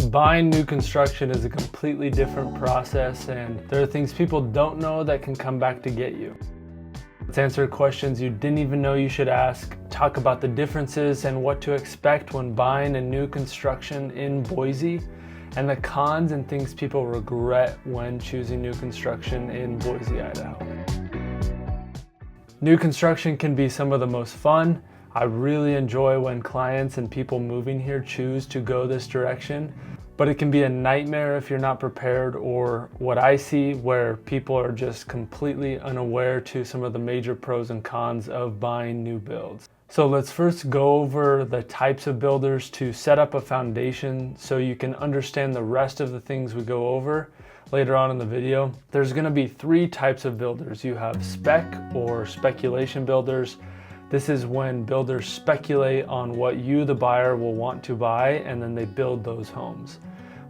Buying new construction is a completely different process, and there are things people don't know that can come back to get you. Let's answer questions you didn't even know you should ask, talk about the differences and what to expect when buying a new construction in Boise, and the cons and things people regret when choosing new construction in Boise, Idaho. New construction can be some of the most fun. I really enjoy when clients and people moving here choose to go this direction, but it can be a nightmare if you're not prepared, or what I see where people are just completely unaware to some of the major pros and cons of buying new builds. So let's first go over the types of builders to set up a foundation so you can understand the rest of the things we go over later on in the video. There's going to be three types of builders. You have spec or speculation builders. This is when builders speculate on what you, the buyer, will want to buy, and then they build those homes.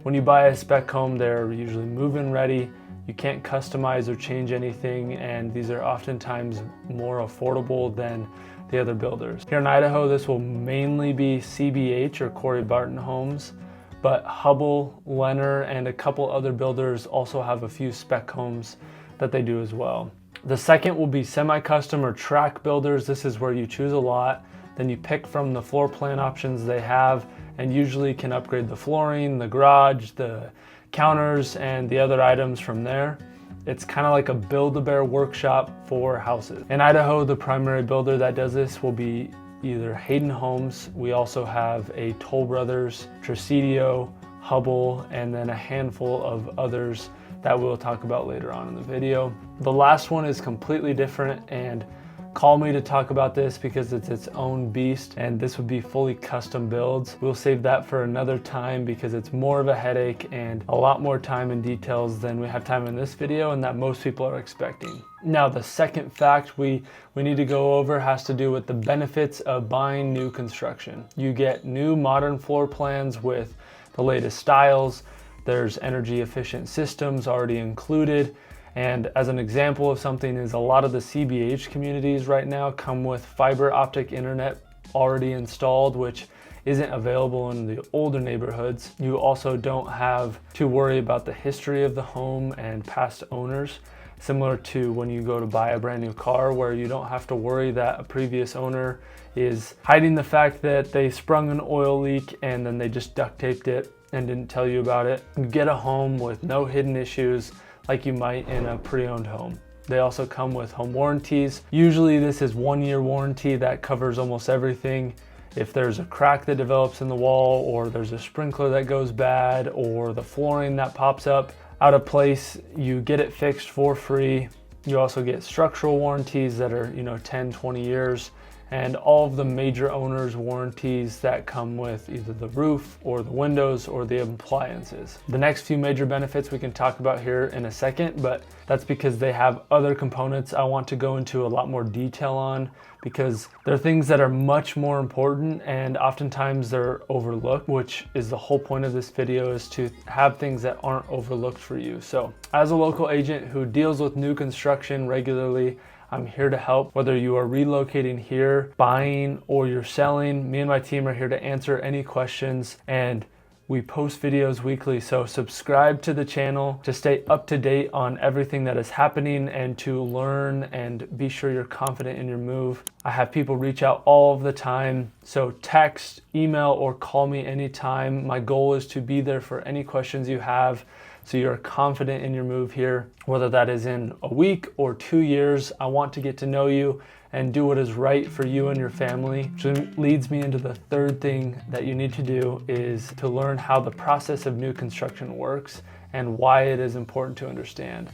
When you buy a spec home, they're usually move-in ready. You can't customize or change anything, and these are oftentimes more affordable than the other builders. Here in Idaho, this will mainly be CBH or Corey Barton homes, but Hubble, Lenner, and a couple other builders also have a few spec homes that they do as well. The second will be semi-custom or track builders. This is where you choose a lot, then you pick from the floor plan options they have, and usually can upgrade the flooring, the garage, the counters, and the other items from there. It's kind of like a Build-A-Bear workshop for houses. In Idaho, the primary builder that does this will be either Hayden Homes. We also have a Toll Brothers, Tresidio, Hubble, and then a handful of others that we'll talk about later on in the video. The last one is completely different, and call me to talk about this because it's its own beast, and this would be fully custom builds. We'll save that for another time because it's more of a headache and a lot more time and details than we have time in this video and that most people are expecting. Now, the second fact we need to go over has to do with the benefits of buying new construction. You get new modern floor plans with the latest styles. There's energy efficient systems already included. And as an example of something is a lot of the CBH communities right now come with fiber optic internet already installed, which isn't available in the older neighborhoods. You also don't have to worry about the history of the home and past owners, similar to when you go to buy a brand new car, where you don't have to worry that a previous owner is hiding the fact that they sprung an oil leak and then they just duct taped it and didn't tell you about it. You get a home with no hidden issues like you might in a pre-owned home. They also come with home warranties. Usually this is 1 year warranty that covers almost everything. If there's a crack that develops in the wall, or there's a sprinkler that goes bad, or the flooring that pops up out of place, you get it fixed for free. You also get structural warranties that are 10, 20 years. And all of the major owners' warranties that come with either the roof or the windows or the appliances. The next few major benefits we can talk about here in a second, but that's because they have other components I want to go into a lot more detail on, because they're things that are much more important and oftentimes they're overlooked, which is the whole point of this video, is to have things that aren't overlooked for you. So as a local agent who deals with new construction regularly, I'm here to help. Whether you are relocating here, buying, or you're selling, me and my team are here to answer any questions, and we post videos weekly. So subscribe to the channel to stay up to date on everything that is happening and to learn and be sure you're confident in your move. I have people reach out all of the time. So text, email, or call me anytime. My goal is to be there for any questions you have, so you're confident in your move here, whether that is in a week or 2 years. I want to get to know you and do what is right for you and your family, which leads me into the third thing that you need to do, is to learn how the process of new construction works and why it is important to understand.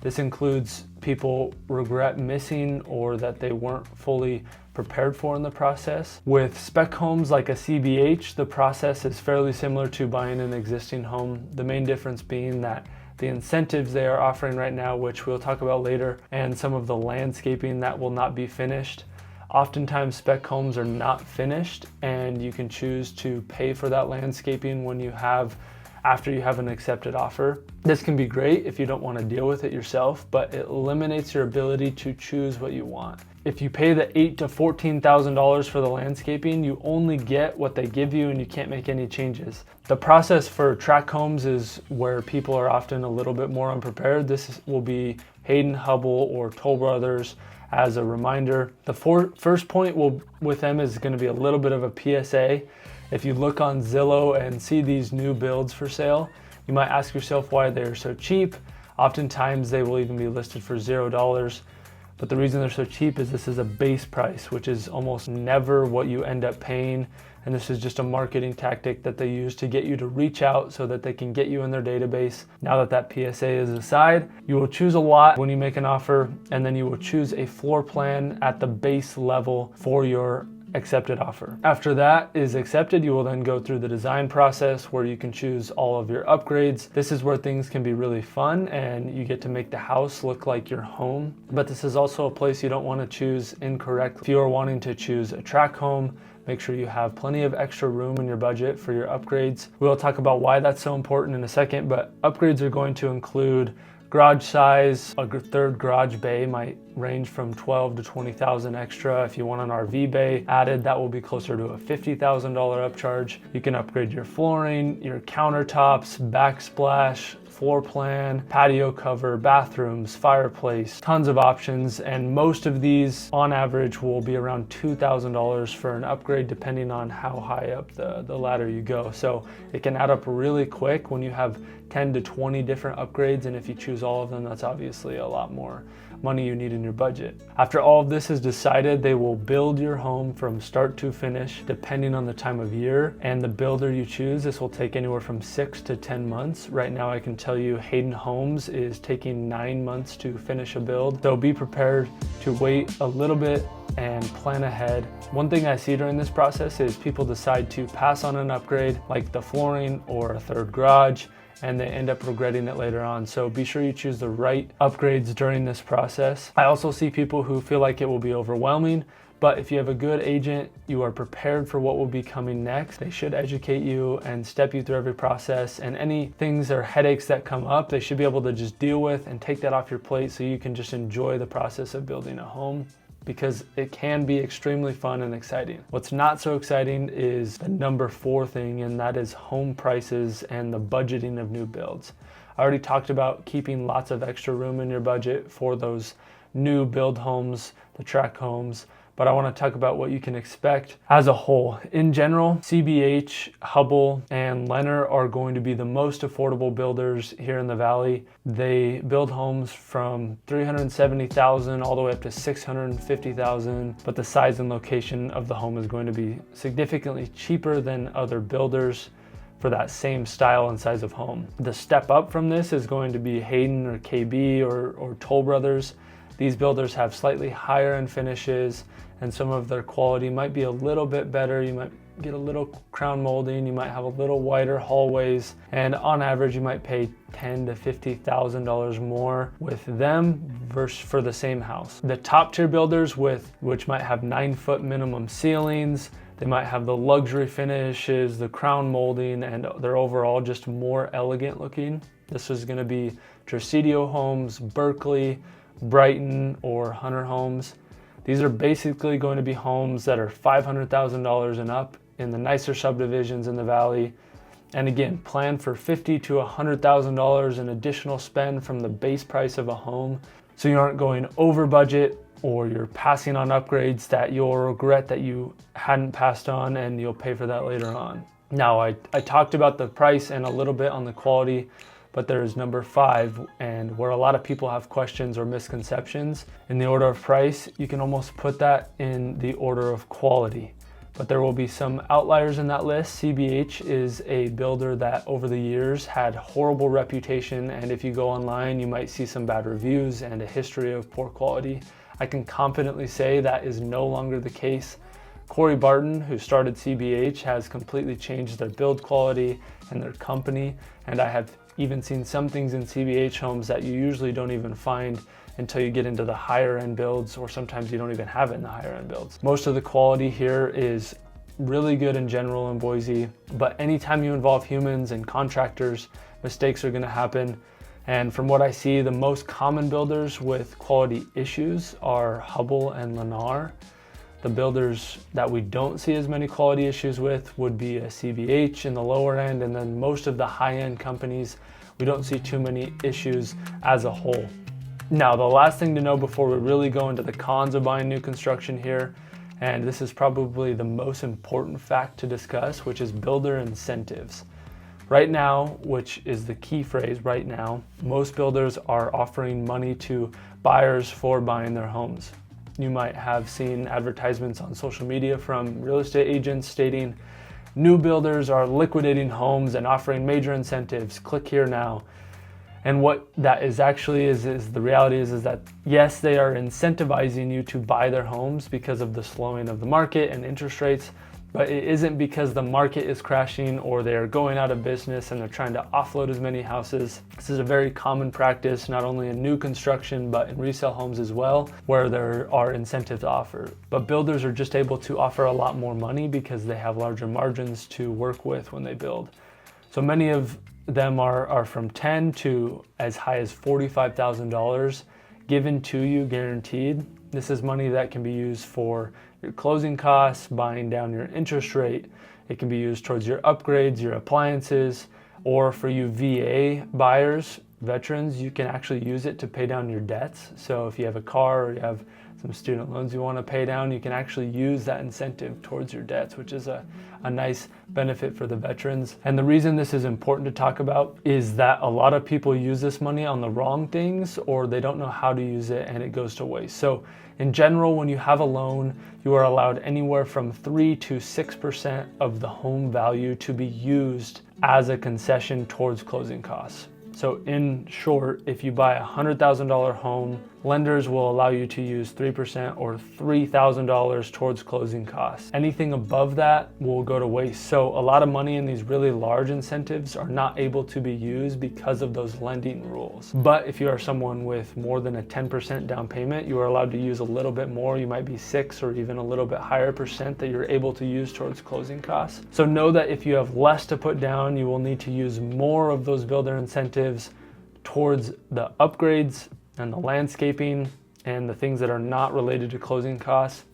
This includes people regret missing or that they weren't fully prepared for in the process. With spec homes like a CBH, the process is fairly similar to buying an existing home. The main difference being that the incentives they are offering right now, which we'll talk about later, and some of the landscaping that will not be finished. Oftentimes spec homes are not finished, and you can choose to pay for that landscaping after you have an accepted offer. This can be great if you don't want to deal with it yourself, but it eliminates your ability to choose what you want. If you pay the $8,000 to $14,000 for the landscaping, you only get what they give you and you can't make any changes. The process for tract homes is where people are often a little bit more unprepared. This will be Hayden, Hubble, or Toll Brothers as a reminder. The first point with them is going to be a little bit of a PSA. If you look on Zillow and see these new builds for sale, you might ask yourself why they're so cheap. Oftentimes they will even be listed for $0. But the reason they're so cheap is this is a base price, which is almost never what you end up paying. And this is just a marketing tactic that they use to get you to reach out so that they can get you in their database. Now that PSA is aside, you will choose a lot when you make an offer, and then you will choose a floor plan at the base level for your accepted offer. After that is accepted, you will then go through the design process where you can choose all of your upgrades. This is where things can be really fun and you get to make the house look like your home. But this is also a place you don't want to choose incorrect. If you are wanting to choose a tract home, make sure you have plenty of extra room in your budget for your upgrades. We'll talk about why that's so important in a second, but upgrades are going to include garage size. A third garage bay might range from $12,000 to $20,000 extra. If you want an RV bay added, that will be closer to a $50,000 upcharge. You can upgrade your flooring, your countertops, backsplash, floor plan, patio cover, bathrooms, fireplace, tons of options. And most of these on average will be around $2,000 for an upgrade depending on how high up the ladder you go. So it can add up really quick when you have 10 to 20 different upgrades, and if you choose all of them, that's obviously a lot more money you need in your budget. After all of this is decided, they will build your home from start to finish depending on the time of year and the builder you choose. This will take anywhere from 6 to 10 months. Right now I can tell you Hayden Homes is taking 9 months to finish a build, so be prepared to wait a little bit and plan ahead. One thing I see during this process is people decide to pass on an upgrade like the flooring or a third garage, and they end up regretting it later on. So be sure you choose the right upgrades during this process. I also see people who feel like it will be overwhelming, but if you have a good agent, you are prepared for what will be coming next. They should educate you and step you through every process, and any things or headaches that come up, they should be able to just deal with and take that off your plate so you can just enjoy the process of building a home, because it can be extremely fun and exciting. What's not so exciting is the number 4 thing, and that is home prices and the budgeting of new builds. I already talked about keeping lots of extra room in your budget for those new build homes, the tract homes, but I want to talk about what you can expect as a whole. In general, CBH, Hubble, and Lenner are going to be the most affordable builders here in the Valley. They build homes from $370,000 all the way up to $650,000, but the size and location of the home is going to be significantly cheaper than other builders for that same style and size of home. The step up from this is going to be Hayden or KB or Toll Brothers. These builders have slightly higher end finishes, and some of their quality might be a little bit better. You might get a little crown molding, you might have a little wider hallways, and on average you might pay $10,000 to $50,000 more with them versus for the same house. The top tier builders which might have 9-foot minimum ceilings, they might have the luxury finishes, the crown molding, and they're overall just more elegant looking. This is going to be Tresidio Homes, Berkeley, Brighton, or Hunter Homes. These are basically going to be homes that are $500,000 and up in the nicer subdivisions in the Valley. And again, plan for $50,000 to $100,000 in additional spend from the base price of a home, so you aren't going over budget or you're passing on upgrades that you'll regret that you hadn't passed on, and you'll pay for that later on. Now, I talked about the price and a little bit on the quality, but there's number 5, and where a lot of people have questions or misconceptions. In the order of price, you can almost put that in the order of quality, but there will be some outliers in that list. CBH is a builder that over the years had horrible reputation, and if you go online, you might see some bad reviews and a history of poor quality. I can confidently say that is no longer the case. Corey Barton, who started CBH, has completely changed their build quality and their company, and I have even seen some things in CBH homes that you usually don't even find until you get into the higher end builds, or sometimes you don't even have it in the higher end builds. Most of the quality here is really good in general in Boise, but anytime you involve humans and contractors, mistakes are going to happen. And from what I see, the most common builders with quality issues are Hubble and Lennar. The builders that we don't see as many quality issues with would be a CBH in the lower end, and then most of the high-end companies, we don't see too many issues as a whole. Now, the last thing to know before we really go into the cons of buying new construction here, and this is probably the most important fact to discuss, which is builder incentives. Right now, which is the key phrase, right now, most builders are offering money to buyers for buying their homes. You might have seen advertisements on social media from real estate agents stating new builders are liquidating homes and offering major incentives. Click here now. And what that is actually is the reality is that yes, they are incentivizing you to buy their homes because of the slowing of the market and interest rates, but it isn't because the market is crashing or they're going out of business and they're trying to offload as many houses. This is a very common practice, not only in new construction, but in resale homes as well, where there are incentives offered. But builders are just able to offer a lot more money because they have larger margins to work with when they build. So many of them are from $10,000 to as high as $45,000 given to you guaranteed. This is money that can be used for your closing costs, buying down your interest rate. It can be used towards your upgrades, your appliances, or for you VA buyers, veterans, you can actually use it to pay down your debts. So if you have a car or you have some student loans you want to pay down, you can actually use that incentive towards your debts, which is a nice benefit for the veterans. And the reason this is important to talk about is that a lot of people use this money on the wrong things, or they don't know how to use it and it goes to waste. So in general, when you have a loan, you are allowed anywhere from 3 to 6% of the home value to be used as a concession towards closing costs. So in short, if you buy a $100,000 home, lenders will allow you to use 3% or $3,000 towards closing costs. Anything above that will go to waste. So a lot of money in these really large incentives are not able to be used because of those lending rules. But if you are someone with more than a 10% down payment, you are allowed to use a little bit more. You might be 6 or even a little bit higher percent that you're able to use towards closing costs. So know that if you have less to put down, you will need to use more of those builder incentives towards the upgrades and the landscaping and the things that are not related to closing costs,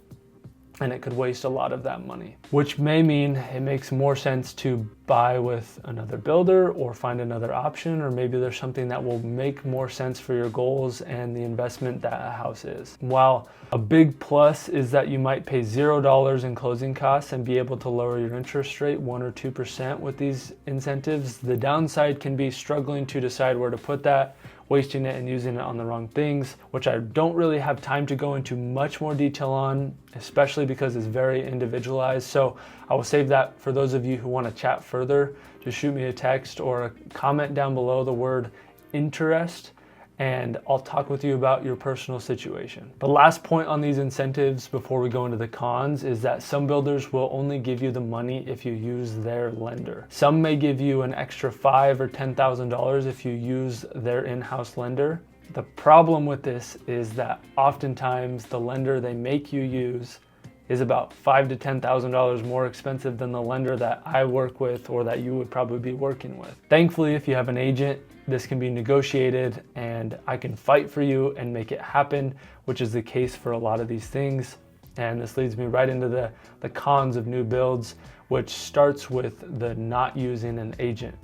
and it could waste a lot of that money, which may mean it makes more sense to buy with another builder or find another option, or maybe there's something that will make more sense for your goals and the investment that a house is. While a big plus is that you might pay $0 in closing costs and be able to lower your interest rate 1 or 2% with these incentives, the downside can be struggling to decide where to put that, wasting it and using it on the wrong things, which I don't really have time to go into much more detail on, especially because it's very individualized. So I will save that for those of you who want to chat further. Just shoot me a text or a comment down below the word interest, and I'll talk with you about your personal situation. The last point on these incentives before we go into the cons is that some builders will only give you the money if you use their lender. Some may give you an extra $5,000 or $10,000 if you use their in-house lender. The problem with this is that oftentimes the lender they make you use is about $5,000 to $10,000 more expensive than the lender that I work with or that you would probably be working with. Thankfully, if you have an agent, this can be negotiated and I can fight for you and make it happen, which is the case for a lot of these things. And this leads me right into the cons of new builds, which starts with the not using an agent.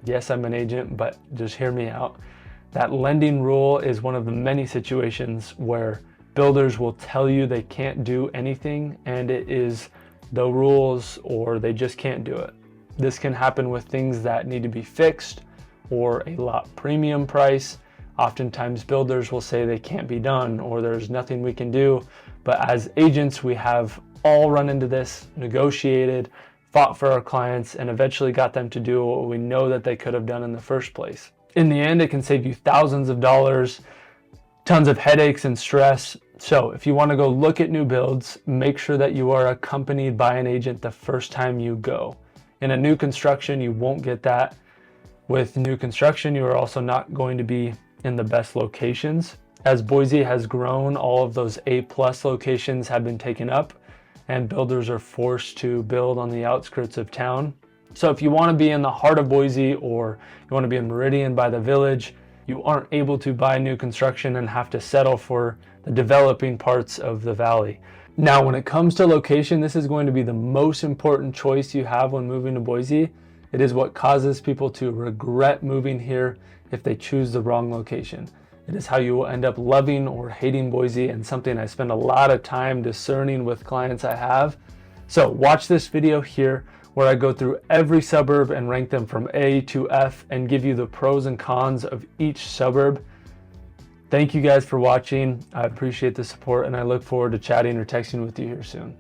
Yes, I'm an agent, but just hear me out. That lending rule is one of the many situations where builders will tell you they can't do anything and it is the rules or they just can't do it. This can happen with things that need to be fixed or a lot premium price. Oftentimes builders will say they can't be done or there's nothing we can do. But as agents, we have all run into this, negotiated, fought for our clients, and eventually got them to do what we know that they could have done in the first place. In the end, it can save you thousands of dollars, tons of headaches and stress. So if you want to go look at new builds, make sure that you are accompanied by an agent the first time you go. In a new construction, you won't get that. With new construction, you are also not going to be in the best locations. As Boise has grown, all of those A+ locations have been taken up and builders are forced to build on the outskirts of town. So if you want to be in the heart of Boise or you want to be in Meridian by the Village, you aren't able to buy new construction and have to settle for the developing parts of the valley. Now, when it comes to location, this is going to be the most important choice you have when moving to Boise. It is what causes people to regret moving here if they choose the wrong location. It is how you will end up loving or hating Boise, and something I spend a lot of time discerning with clients I have. So watch this video here where I go through every suburb and rank them from A to F and give you the pros and cons of each suburb. Thank you guys for watching. I appreciate the support, and I look forward to chatting or texting with you here soon.